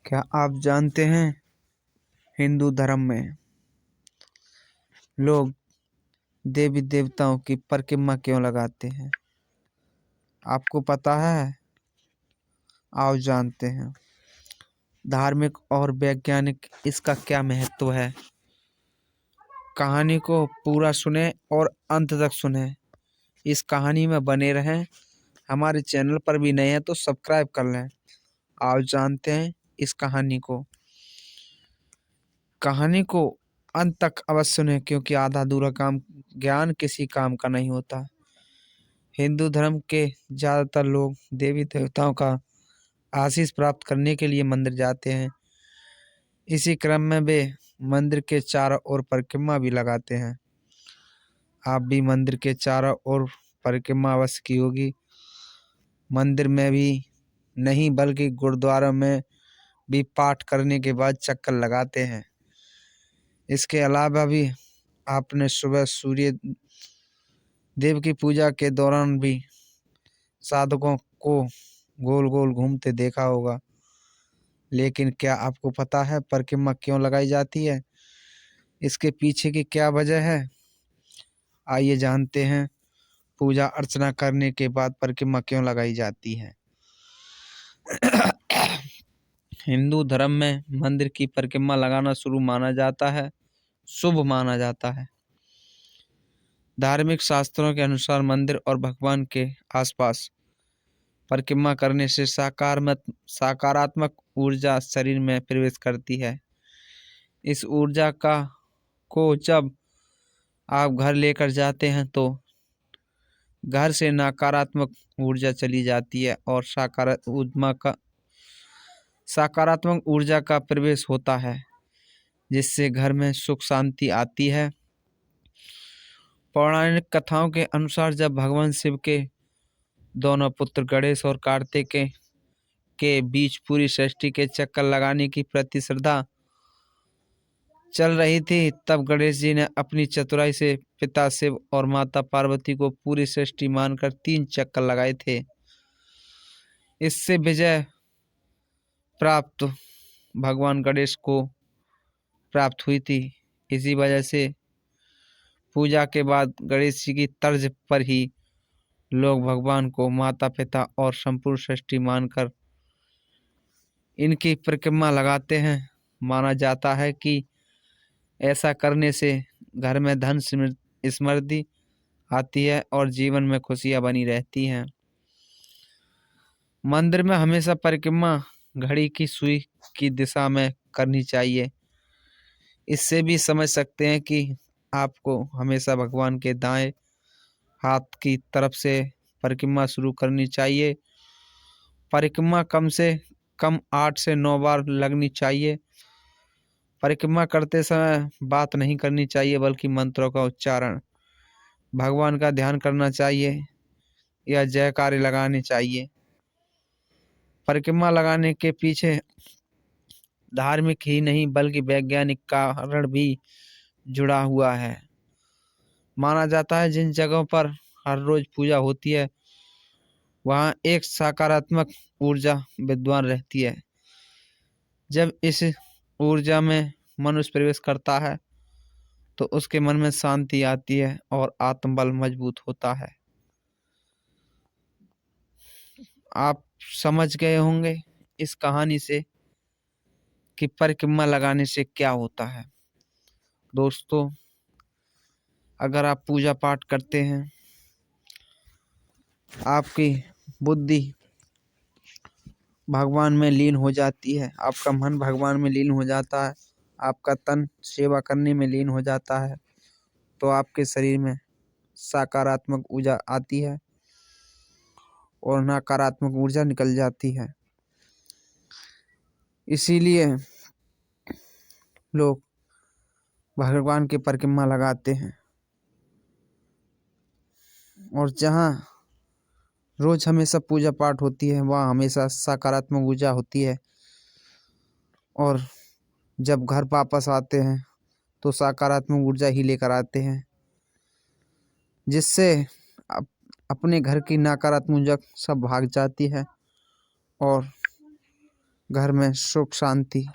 क्या आप जानते हैं हिंदू धर्म में लोग देवी देवताओं की परिक्रमा क्यों लगाते हैं? आपको पता है? आओ जानते हैं। धार्मिक और वैज्ञानिक इसका क्या महत्व है। कहानी को पूरा सुने और अंत तक सुने। इस कहानी में बने रहें। हमारे चैनल पर भी नए हैं तो सब्सक्राइब कर लें। आओ जानते हैं इस कहानी को अंत तक अवश्य सुने, क्योंकि आधा अधूरा काम ज्ञान किसी काम का नहीं होता। हिंदू धर्म के ज़्यादातर लोग देवी देवताओं का आशीष प्राप्त करने के लिए मंदिर जाते हैं। इसी क्रम में वे मंदिर के चारों ओर परिक्रमा भी लगाते हैं। आप भी मंदिर के चारों ओर परिक्रमा अवश्य की होगी। मंदिर में भी नहीं बल्कि गुरुद्वारा में भी पाठ करने के बाद चक्कर लगाते हैं। इसके अलावा भी आपने सुबह सूर्य देव की पूजा के दौरान भी साधकों को गोल गोल घूमते देखा होगा। लेकिन क्या आपको पता है परिक्रमा क्यों लगाई जाती है? इसके पीछे की क्या वजह है? आइए जानते हैं। पूजा अर्चना करने के बाद परिक्रमा क्यों लगाई जाती है? हिंदू धर्म में मंदिर की परिक्रमा लगाना शुभ माना जाता है। धार्मिक शास्त्रों के अनुसार मंदिर और भगवान के आसपास परिक्रमा करने से सकारात्मक ऊर्जा शरीर में प्रवेश करती है। इस ऊर्जा को जब आप घर लेकर जाते हैं तो घर से नकारात्मक ऊर्जा चली जाती है और सकारात्मक ऊर्जा का प्रवेश होता है, जिससे घर में सुख शांति आती है। पौराणिक कथाओं के अनुसार जब भगवान शिव के दोनों पुत्र गणेश और कार्तिक के बीच पूरी सृष्टि के चक्कर लगाने की प्रति श्रद्धा चल रही थी, तब गणेश जी ने अपनी चतुराई से पिता शिव और माता पार्वती को पूरी सृष्टि मानकर 3 चक्कर लगाए थे। इससे विजय प्राप्त भगवान गणेश को प्राप्त हुई थी। इसी वजह से पूजा के बाद गणेश जी की तर्ज पर ही लोग भगवान को माता पिता और संपूर्ण सृष्टि मानकर इनकी परिक्रमा लगाते हैं। माना जाता है कि ऐसा करने से घर में धन समृद्धि आती है और जीवन में खुशियां बनी रहती हैं। मंदिर में हमेशा परिक्रमा घड़ी की सुई की दिशा में करनी चाहिए। इससे भी समझ सकते हैं कि आपको हमेशा भगवान के दाएं हाथ की तरफ से परिक्रमा शुरू करनी चाहिए। परिक्रमा कम से कम 8 से 9 बार लगनी चाहिए। परिक्रमा करते समय बात नहीं करनी चाहिए, बल्कि मंत्रों का उच्चारण, भगवान का ध्यान करना चाहिए या जयकारे लगाने चाहिए। परिक्रमा लगाने के पीछे धार्मिक ही नहीं बल्कि वैज्ञानिक कारण भी जुड़ा हुआ है। माना जाता है जिन जगहों पर हर रोज पूजा होती है वहाँ एक सकारात्मक ऊर्जा विद्वान रहती है। जब इस ऊर्जा में मनुष्य प्रवेश करता है तो उसके मन में शांति आती है और आत्मबल मजबूत होता है। आप समझ गए होंगे इस कहानी से कि परिक्रमा लगाने से क्या होता है। दोस्तों, अगर आप पूजा पाठ करते हैं, आपकी बुद्धि भगवान में लीन हो जाती है, आपका मन भगवान में लीन हो जाता है, आपका तन सेवा करने में लीन हो जाता है, तो आपके शरीर में सकारात्मक ऊर्जा आती है और नकारात्मक ऊर्जा निकल जाती है। इसीलिए लोग भगवान की परिक्रमा लगाते हैं। और जहाँ रोज हमेशा पूजा पाठ होती है वहाँ हमेशा सकारात्मक ऊर्जा होती है, और जब घर वापस आते हैं तो सकारात्मक ऊर्जा ही लेकर आते हैं, जिससे अपने घर की नकारात्मक ऊर्जा सब भाग जाती है और घर में सुख शांति